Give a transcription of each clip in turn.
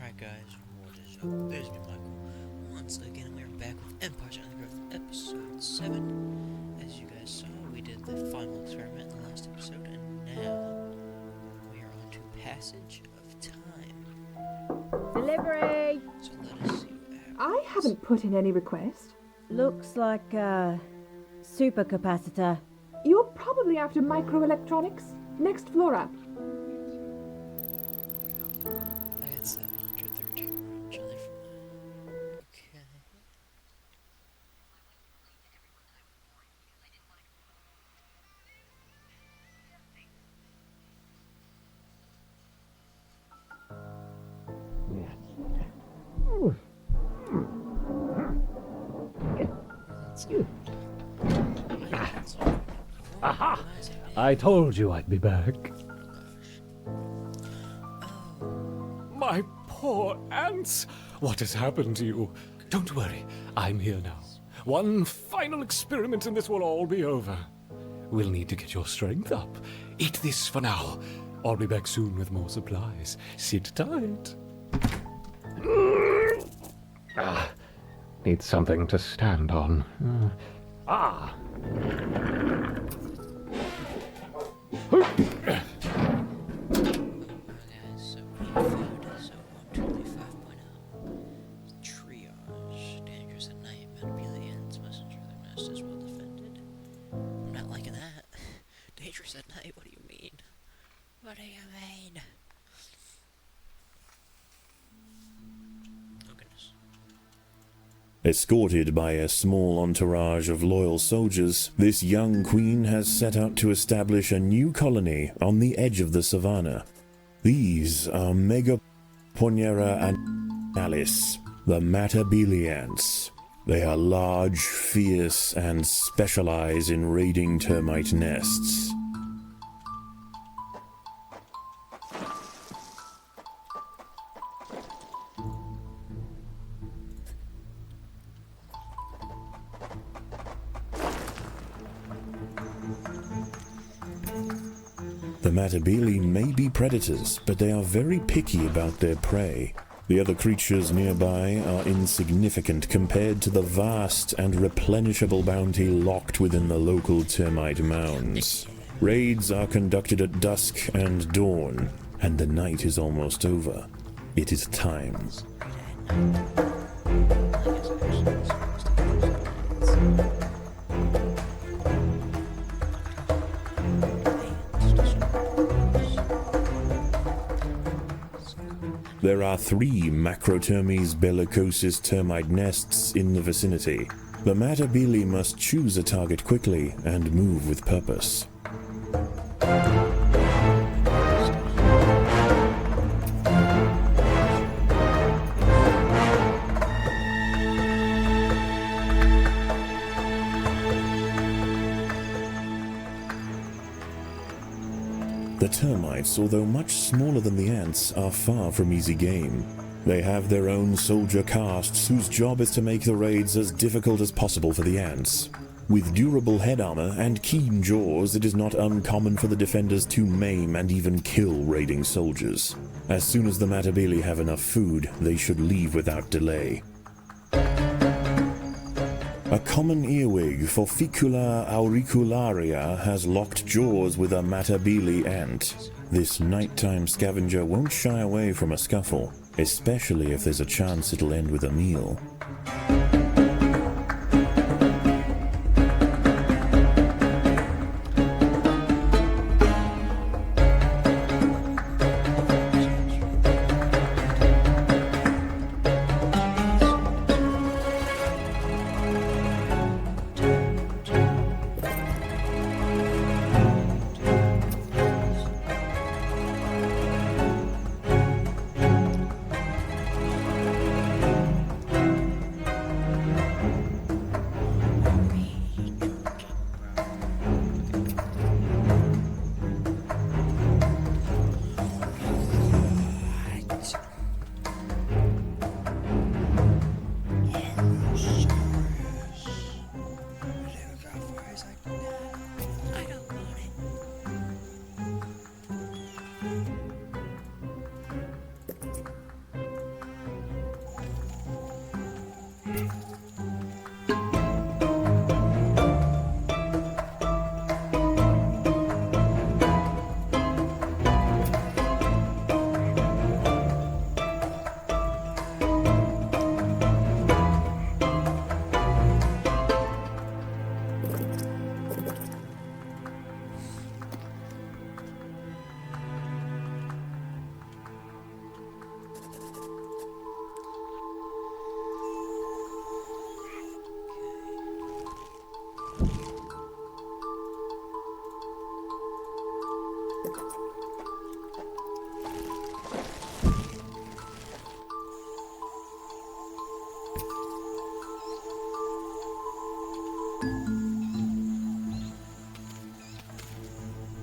Alright guys, what is up? There's me, Michael. Once again, we're back with Empires Undergrowth episode 7. As you guys saw, we did the final experiment in the last episode, and now we are on to Passage of Time. Delivery! So let us see what happens. I haven't put in any request. Looks like a supercapacitor. You're probably after microelectronics. Next floor up. I had 713 originally from that. Okay. Aha! I told you I'd be back. My poor ants! What has happened to you? Don't worry, I'm here now. One final experiment and this will all be over. We'll need to get your strength up. Eat this for now. I'll be back soon with more supplies. Sit tight. Need something to stand on. Okay, so food, so 123.5.0. Triage. Dangerous at night. Metabilians. Messenger. Their masters well defended. I'm not liking that. Dangerous at night? What do you mean? What do you mean? Oh goodness. Escorted by a small entourage of loyal soldiers, this young queen has set out to establish a new colony on the edge of the savannah. These are Megaponera and Alice, the Matabele ants. They are large, fierce, and specialize in raiding termite nests. The Matabele may be predators, but they are very picky about their prey. The other creatures nearby are insignificant compared to the vast and replenishable bounty locked within the local termite mounds. Raids are conducted at dusk and dawn, and the night is almost over. It is time. There are 3 Macrotermes bellicosus termite nests in the vicinity. The Matabele must choose a target quickly and move with purpose. The termites, although much smaller than the ants, are far from easy game. They have their own soldier castes whose job is to make the raids as difficult as possible for the ants. With durable head armor and keen jaws, it is not uncommon for the defenders to maim and even kill raiding soldiers. As soon as the Matabele have enough food, they should leave without delay. A common earwig, Forficula auricularia, has locked jaws with a Matabele ant. This nighttime scavenger won't shy away from a scuffle, especially if there's a chance it'll end with a meal.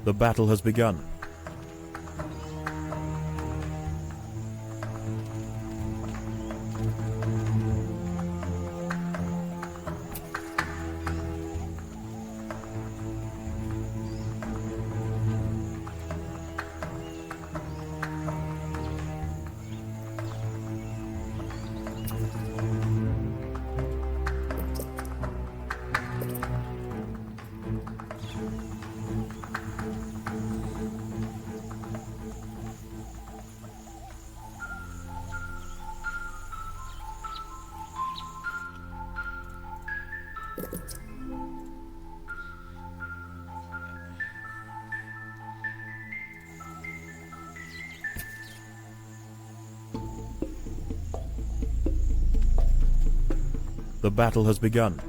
The battle has begun. The battle has begun.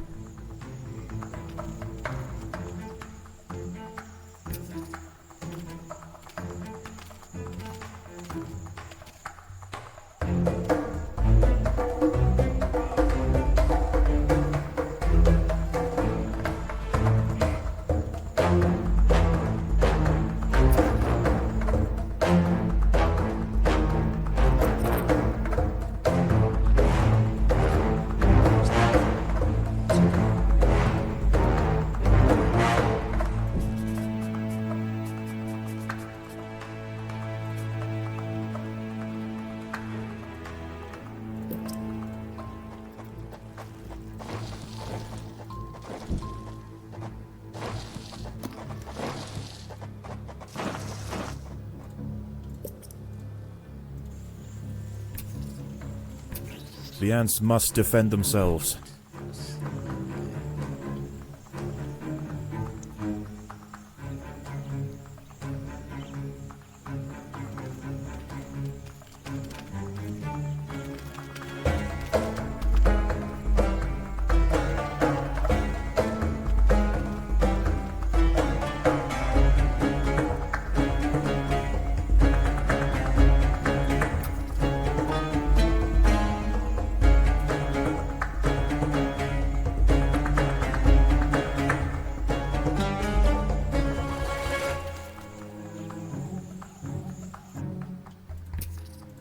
The ants must defend themselves.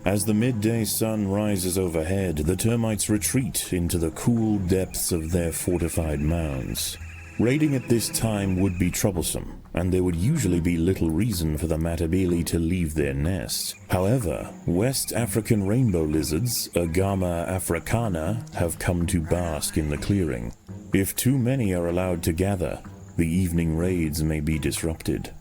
As the midday sun rises overhead, the termites retreat into the cool depths of their fortified mounds. Raiding at this time would be troublesome, and there would usually be little reason for the Matabele to leave their nests. However, West African rainbow lizards, Agama africana, have come to bask in the clearing. If too many are allowed to gather, the evening raids may be disrupted.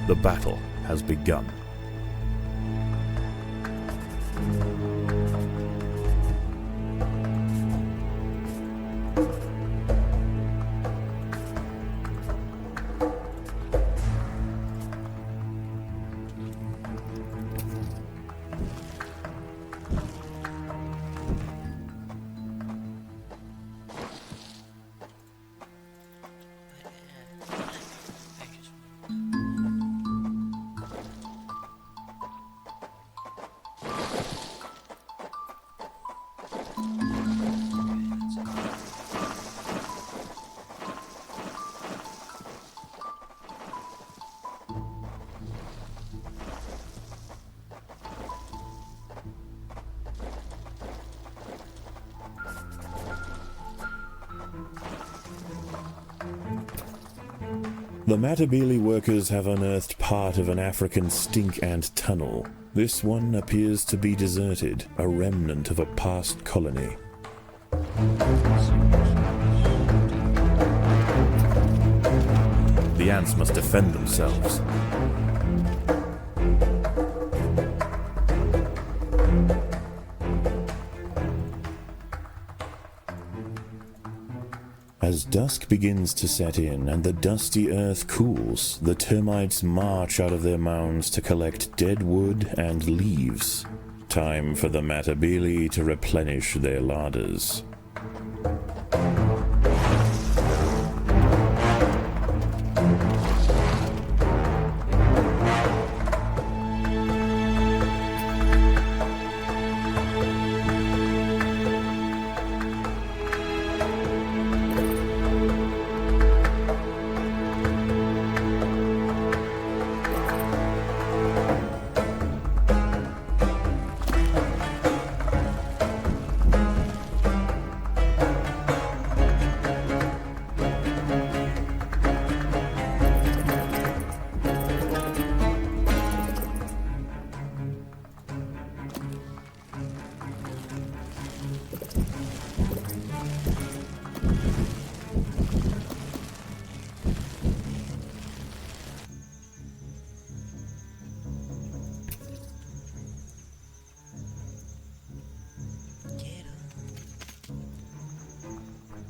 The battle has begun. The Matabele workers have unearthed part of an African stink ant tunnel. This one appears to be deserted, a remnant of a past colony. The ants must defend themselves. As dusk begins to set in and the dusty earth cools, the termites march out of their mounds to collect dead wood and leaves. Time for the Matabili to replenish their larders.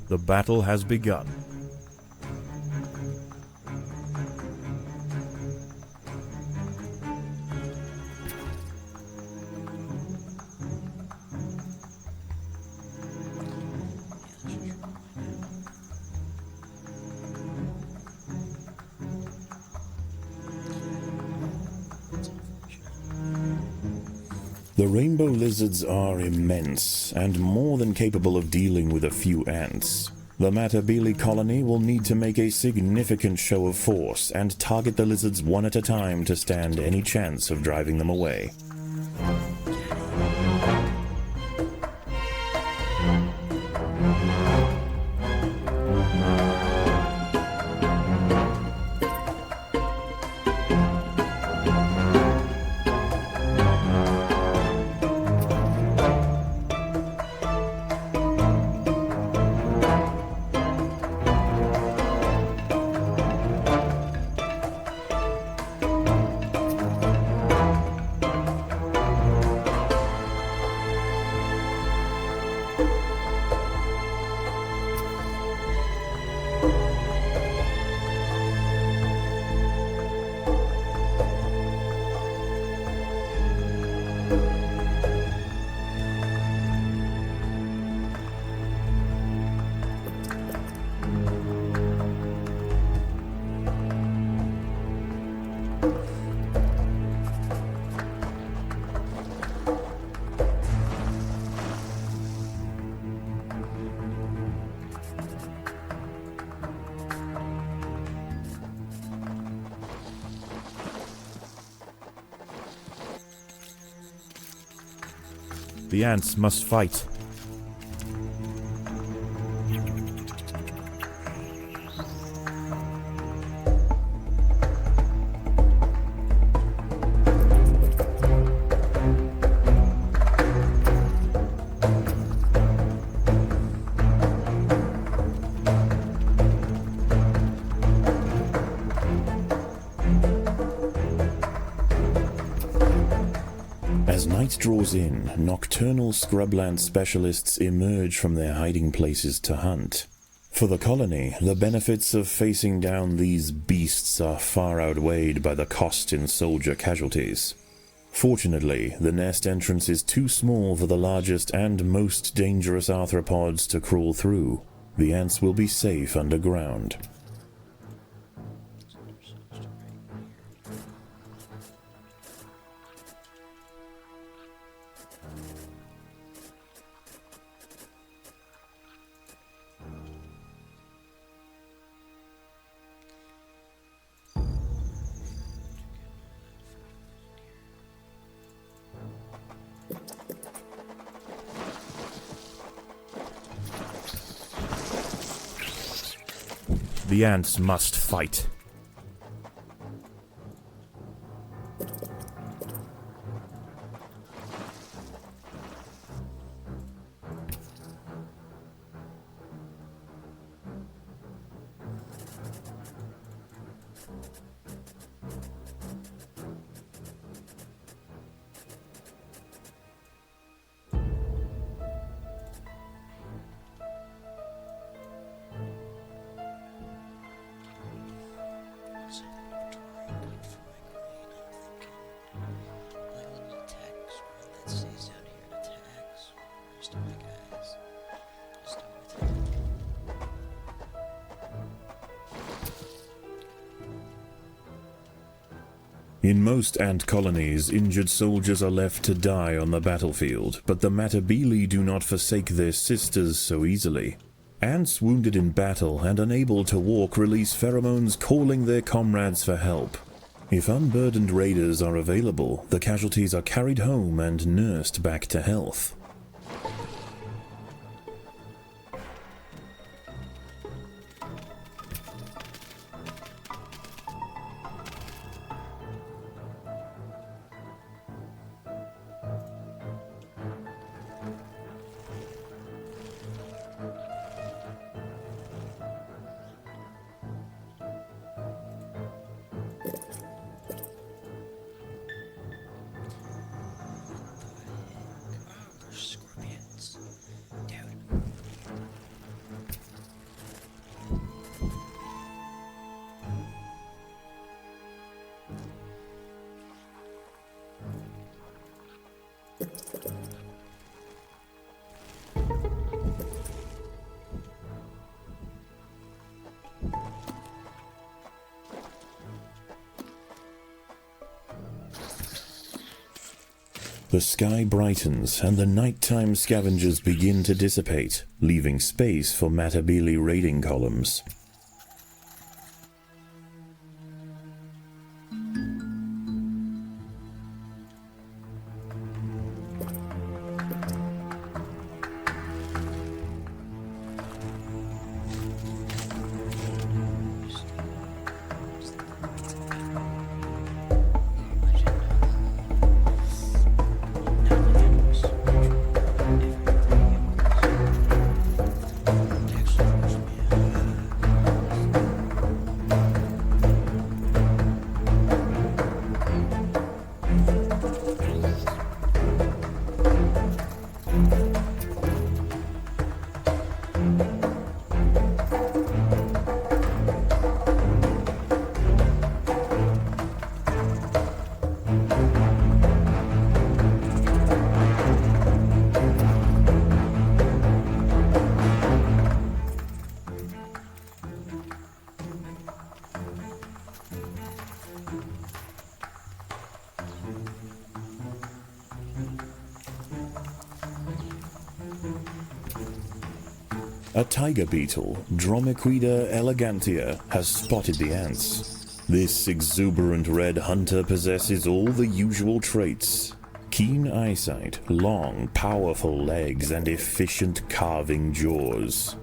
The battle has begun. The rainbow lizards are immense and more than capable of dealing with a few ants. The Matabili colony will need to make a significant show of force and target the lizards one at a time to stand any chance of driving them away. The ants must fight. As night draws in, nocturnal scrubland specialists emerge from their hiding places to hunt. For the colony, the benefits of facing down these beasts are far outweighed by the cost in soldier casualties. Fortunately, the nest entrance is too small for the largest and most dangerous arthropods to crawl through. The ants will be safe underground. The ants must fight. In most ant colonies, injured soldiers are left to die on the battlefield, but the Matabele do not forsake their sisters so easily. Ants wounded in battle and unable to walk release pheromones calling their comrades for help. If unburdened raiders are available, the casualties are carried home and nursed back to health. Scorpions. Dude. The sky brightens and the nighttime scavengers begin to dissipate, leaving space for Matabele raiding columns. A tiger beetle, Dromequida elegantia, has spotted the ants. This exuberant red hunter possesses all the usual traits: keen eyesight, long, powerful legs, and efficient carving jaws.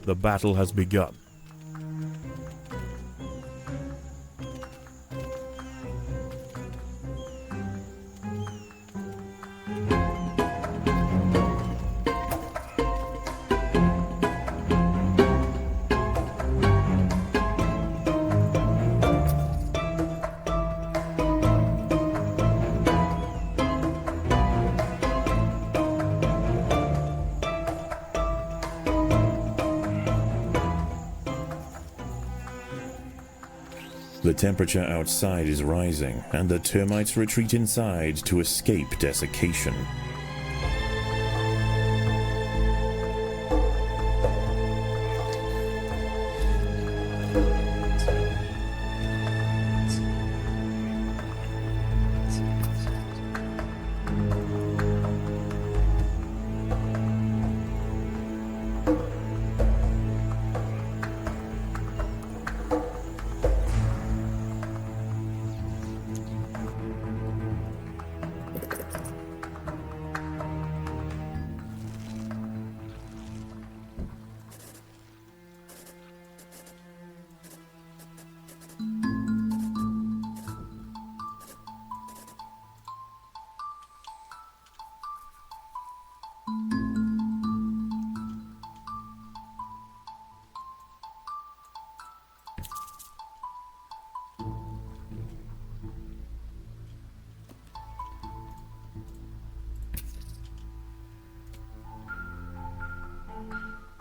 The battle has begun. The temperature outside is rising, and the termites retreat inside to escape desiccation.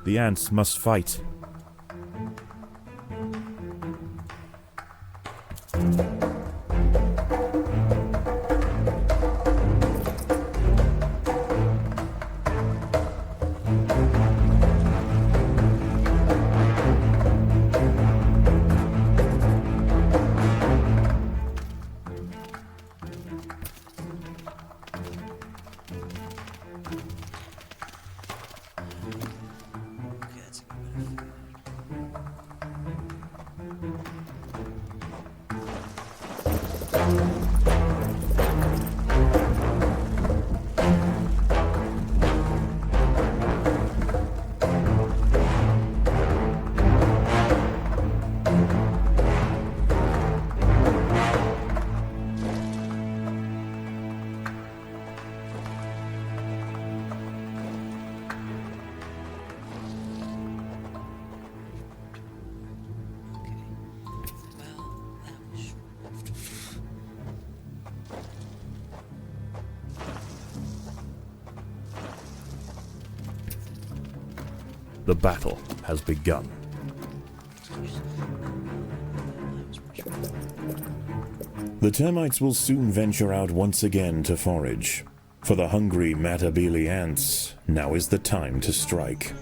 The ants must fight. Okay, that's a good bit of food. Okay. Well, that was short-lived. The battle has begun. The termites will soon venture out once again to forage. For the hungry Matabele ants, now is the time to strike.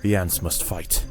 The ants must fight.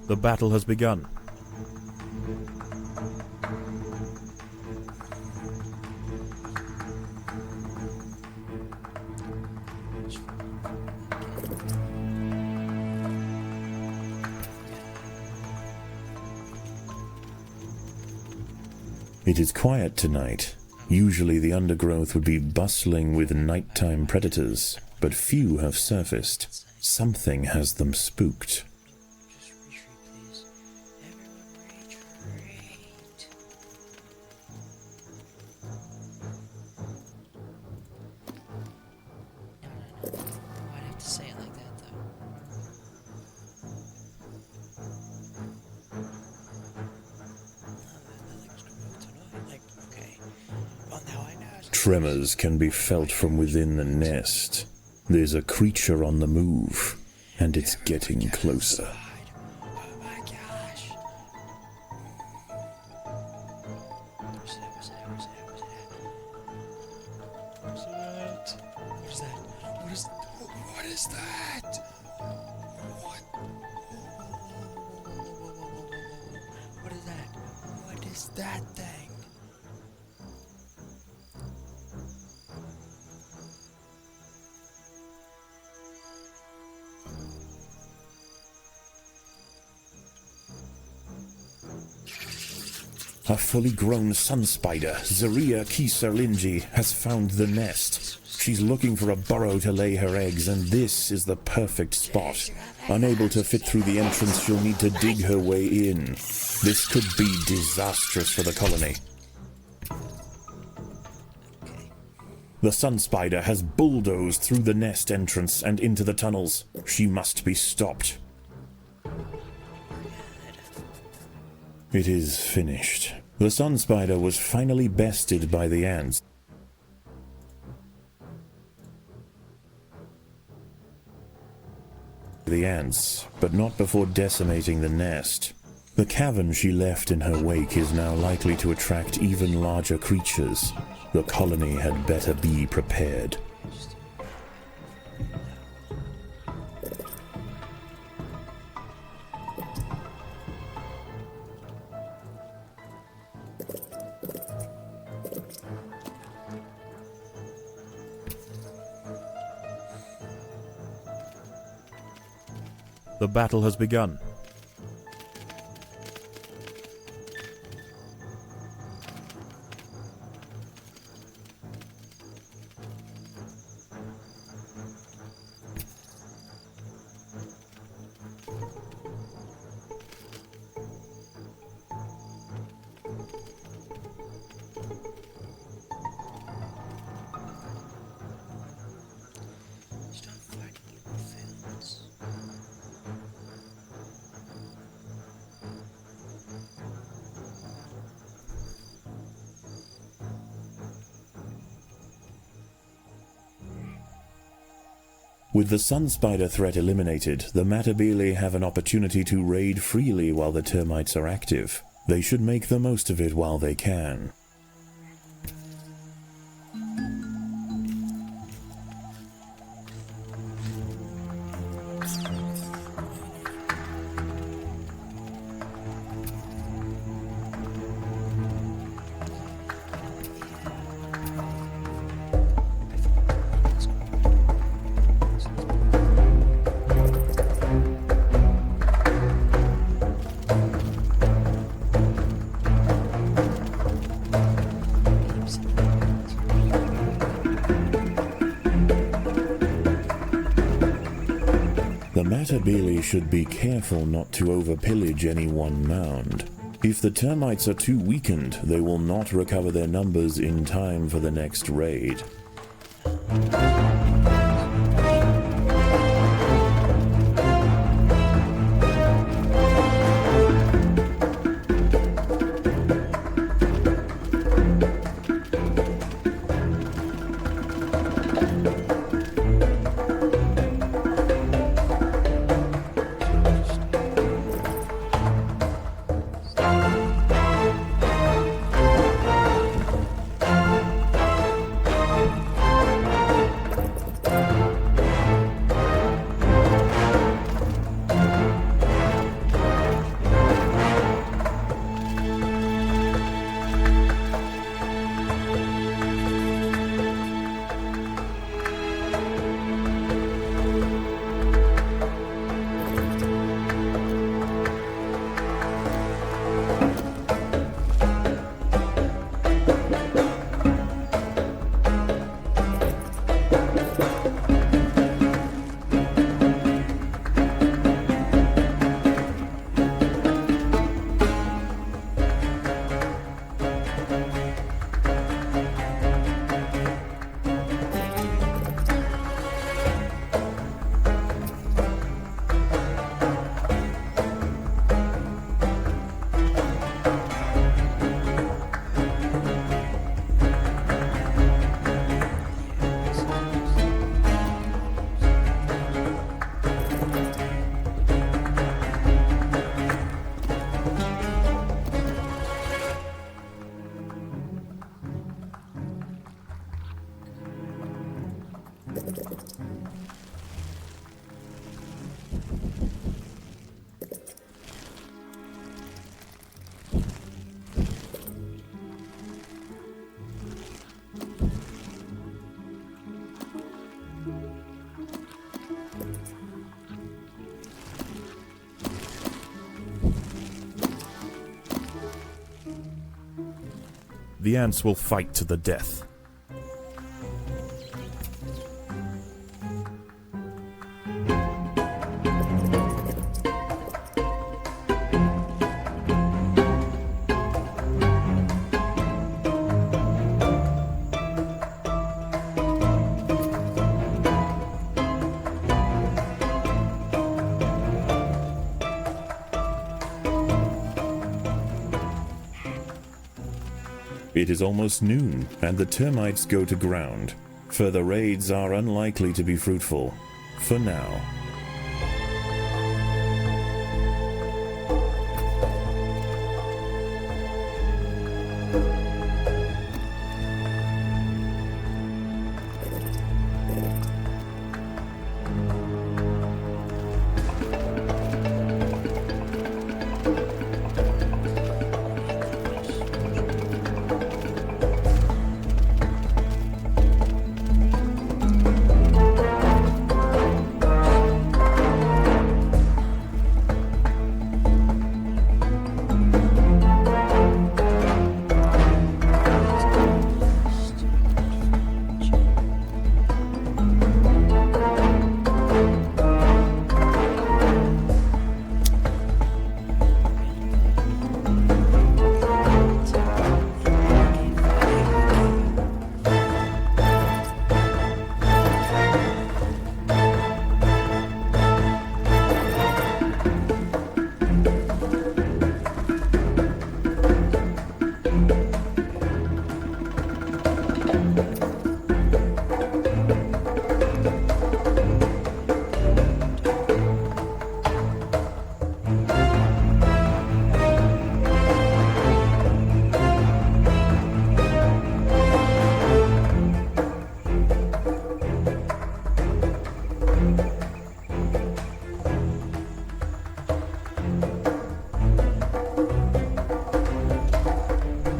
The battle has begun. It is quiet tonight. Usually the undergrowth would be bustling with nighttime predators, but few have surfaced. Something has them spooked. Just retreat, please. Everyone retreat. No. Why'd I have to say it like that, though? Okay. Well, now I know. Tremors can be felt from within the nest. There's a creature on the move, and it's getting closer. Oh my gosh. Where's it at? What is that? What is that? What is that? What is that thing? A fully grown sun spider, Zaria Kiserlinji, has found the nest. She's looking for a burrow to lay her eggs, and this is the perfect spot. Unable to fit through the entrance, she'll need to dig her way in. This could be disastrous for the colony. The sun spider has bulldozed through the nest entrance and into the tunnels. She must be stopped. It is finished. The sun spider was finally bested by the ants. But not before decimating the nest. The cavern she left in her wake is now likely to attract even larger creatures. The colony had better be prepared. The battle has begun. Stop fighting evil fiends. With the sun spider threat eliminated, the Matabele have an opportunity to raid freely while the termites are active. They should make the most of it while they can. The Matabele should be careful not to overpillage any one mound. If the termites are too weakened, they will not recover their numbers in time for the next raid. The ants will fight to the death. It is almost noon, and the termites go to ground. Further raids are unlikely to be fruitful. For now.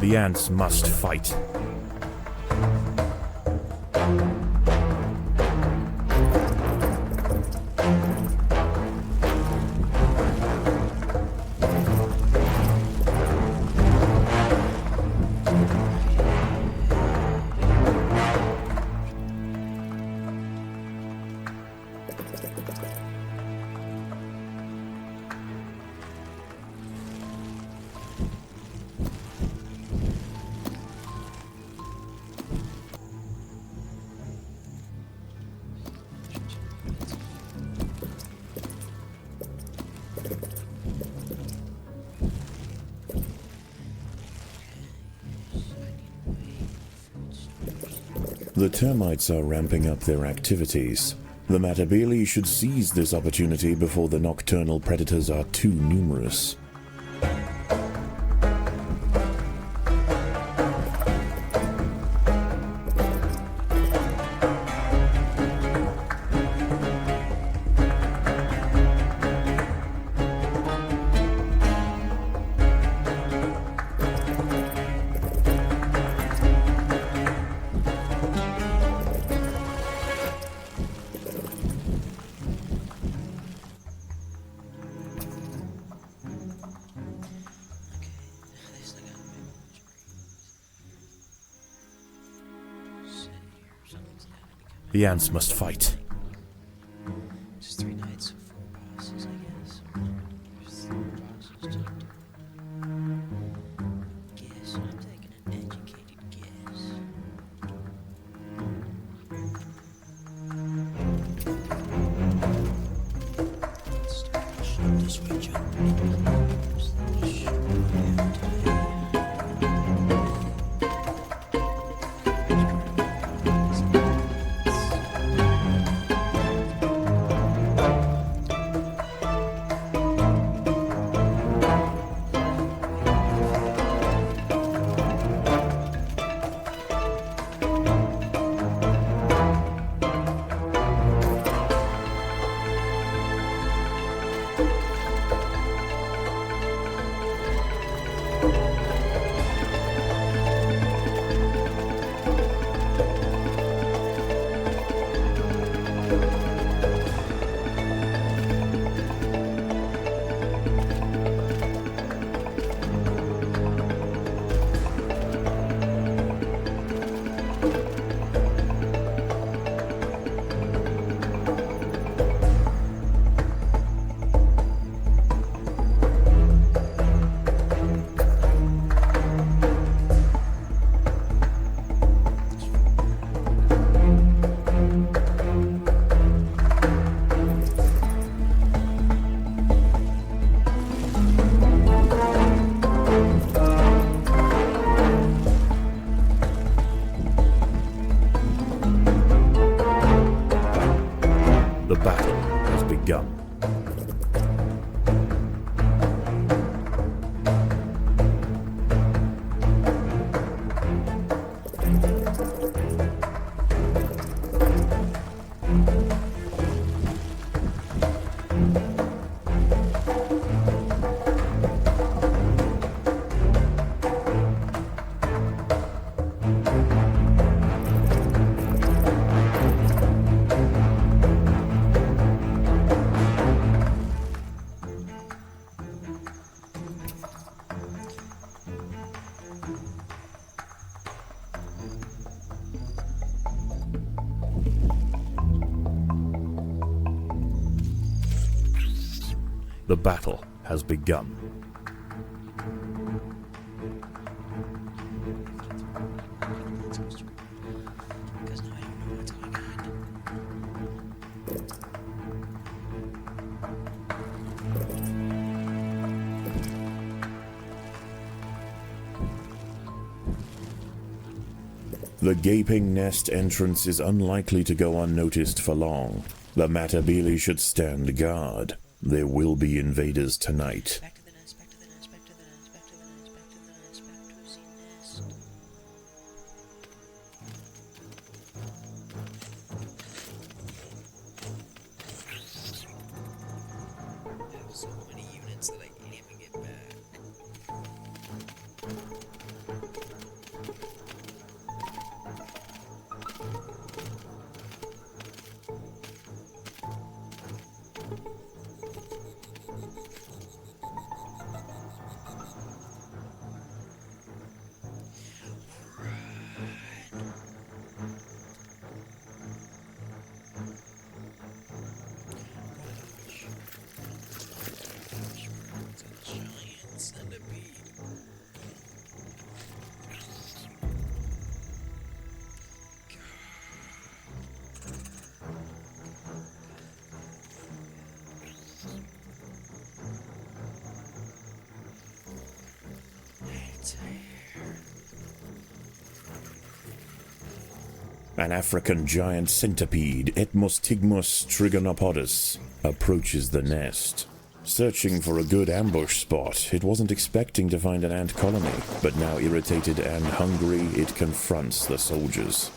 The ants must fight. The termites are ramping up their activities. The Matabele should seize this opportunity before the nocturnal predators are too numerous. The ants must fight. Just 3 nights of 4 bosses, I guess. There's 3 bosses to guess. I'm taking an educated guess. Let's start pushing this way, Joe. The battle has begun. Because now I don't know what's going on. The gaping nest entrance is unlikely to go unnoticed for long. The Matabele should stand guard. There will be invaders tonight. Back to the nest, back to the nest, back to the nest, back to the nest, back to the nest, back to the nest. I have so many units that I can't even get back. Giant centipede. It's here. An African giant centipede, Etmostigmus trigonopodus, approaches the nest. Searching for a good ambush spot, it wasn't expecting to find an ant colony, but now irritated and hungry, it confronts the soldiers.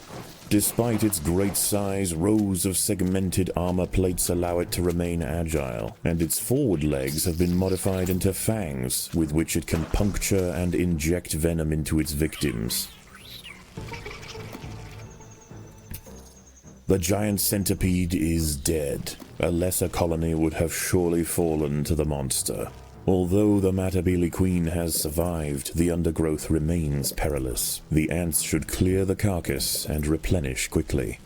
Despite its great size, rows of segmented armor plates allow it to remain agile, and its forward legs have been modified into fangs, with which it can puncture and inject venom into its victims. The giant centipede is dead. A lesser colony would have surely fallen to the monster. Although the Matabele Queen has survived, the undergrowth remains perilous. The ants should clear the carcass and replenish quickly.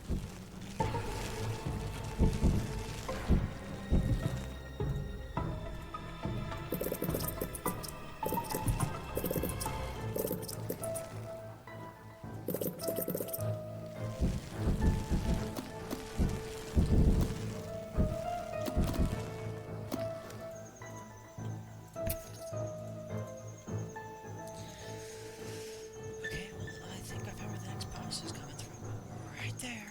Okay, well, I think I found where the next boss is coming through. Right there.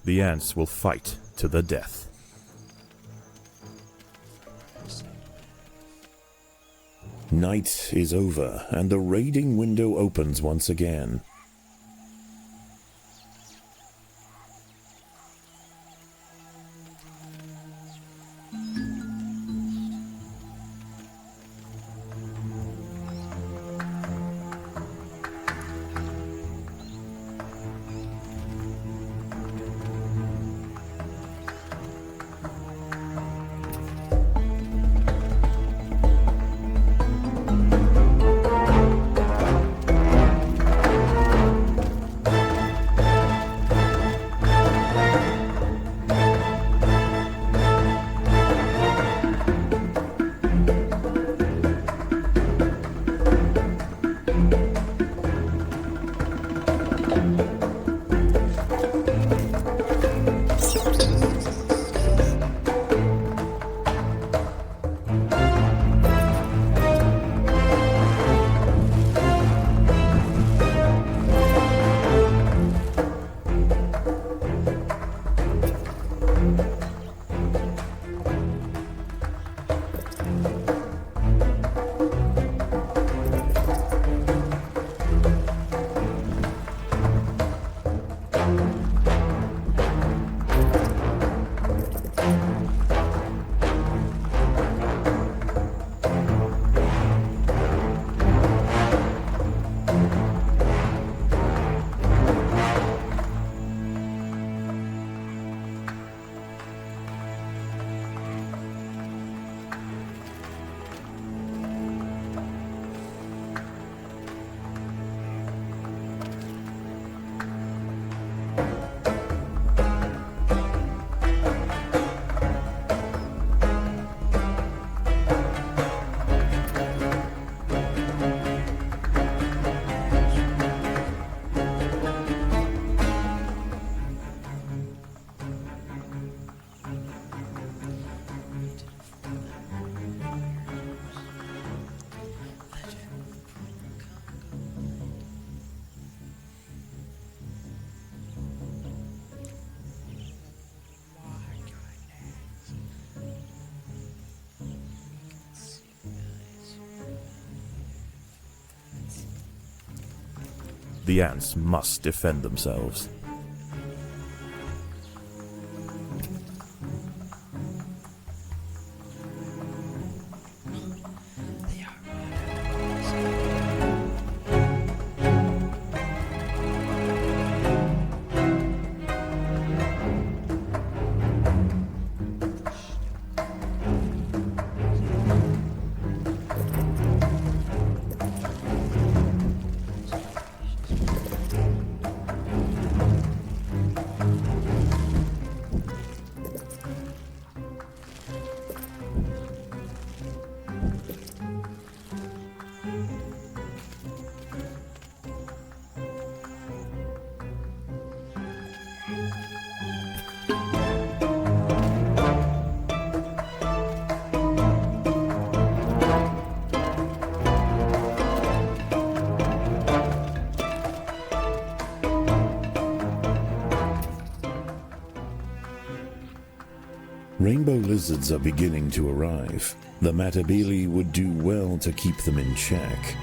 The ants will fight to the death. Night is over, and the raiding window opens once again. The ants must defend themselves. They are Rainbow lizards are beginning to arrive. The Matabele would do well to keep them in check.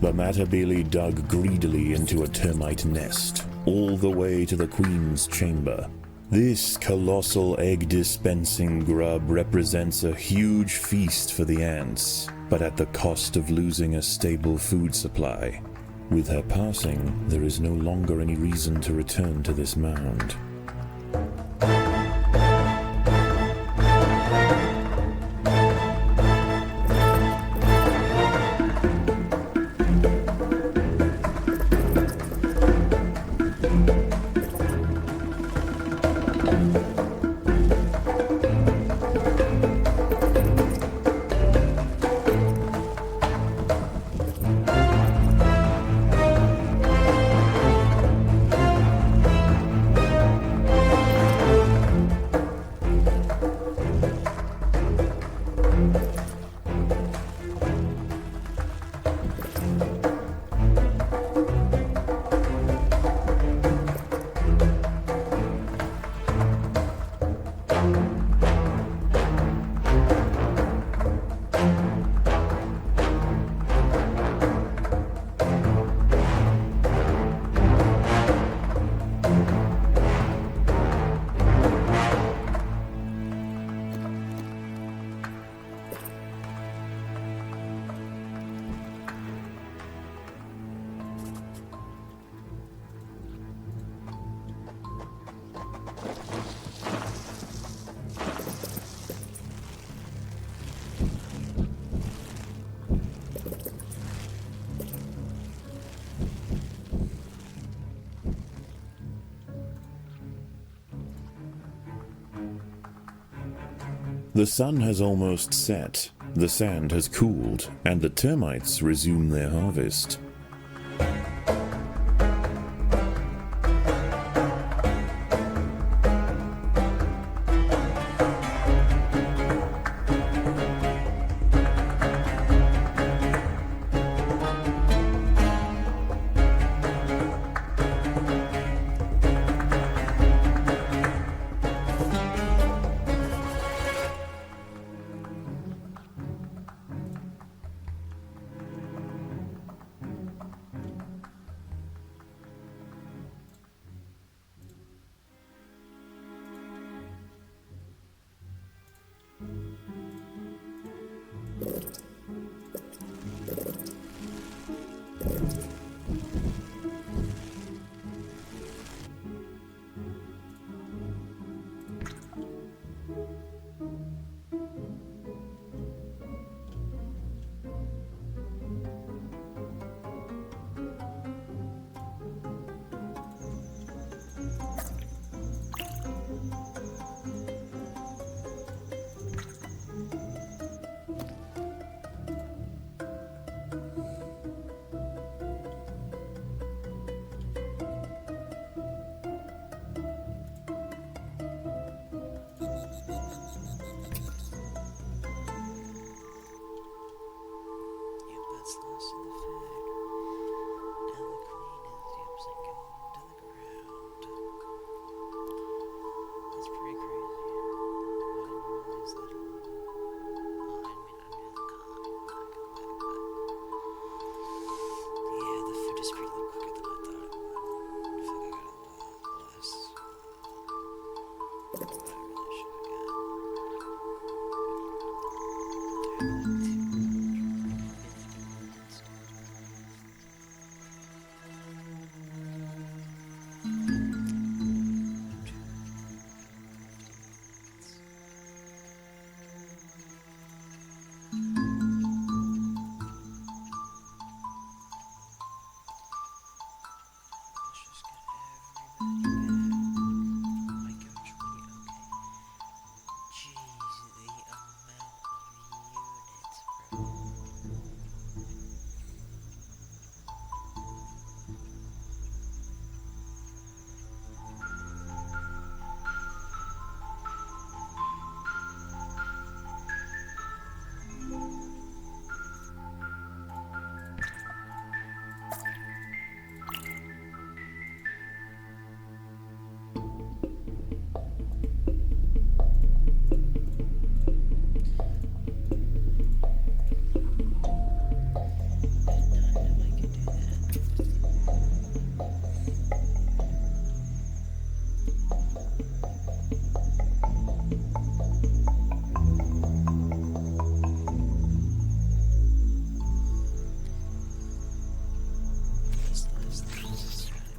The Matabele dug greedily into a termite nest, all the way to the Queen's chamber. This colossal egg-dispensing grub represents a huge feast for the ants, but at the cost of losing a stable food supply. With her passing, there is no longer any reason to return to this mound. The sun has almost set, the sand has cooled, and the termites resume their harvest.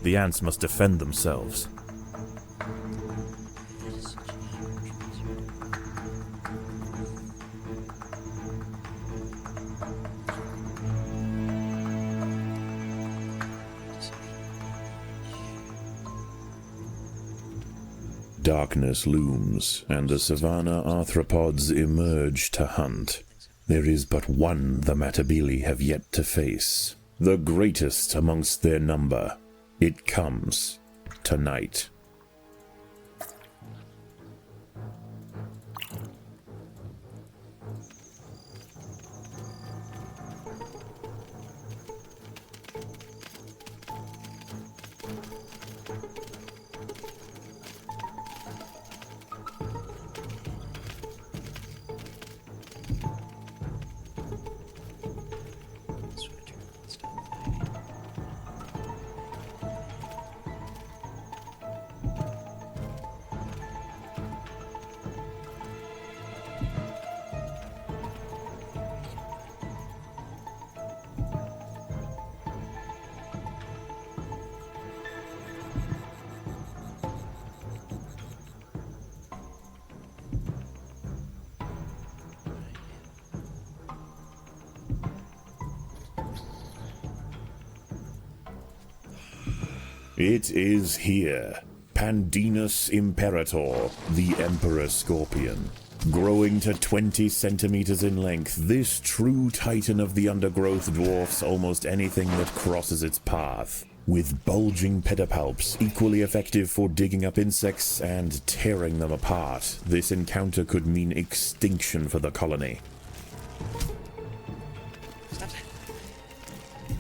The ants must defend themselves. That is such a huge wizard. Darkness looms, and the savanna arthropods emerge to hunt. There is but one the Matabili have yet to face, the greatest amongst their number. It comes tonight. That's what I turn on stuff. It is here, Pandinus Imperator, the Emperor Scorpion. Growing to 20 centimeters in length, this true titan of the undergrowth dwarfs almost anything that crosses its path. With bulging pedipalps, equally effective for digging up insects and tearing them apart, this encounter could mean extinction for the colony. Stop that.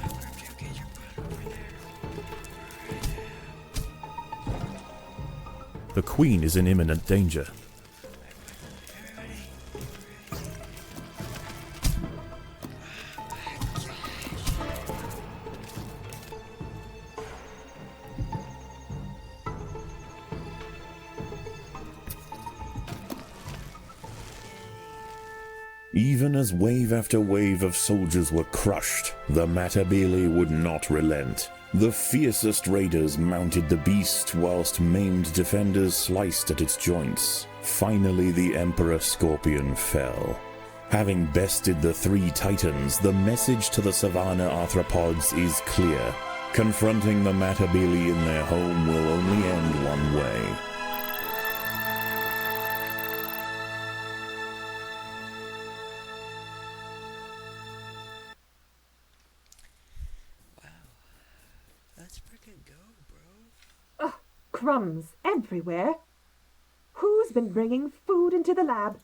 I've grabbed you. Okay, you're good over there. Right there. The queen is in imminent danger. Even as wave after wave of soldiers were crushed, the Matabili would not relent. The fiercest raiders mounted the beast, whilst maimed defenders sliced at its joints. Finally, the Emperor Scorpion fell. Having bested the three titans, the message to the savanna arthropods is clear. Confronting the Matabili in their home will only end one way. Wow. Let's frickin' go, bro. Ugh, crumbs everywhere. Who's been bringing food into the lab?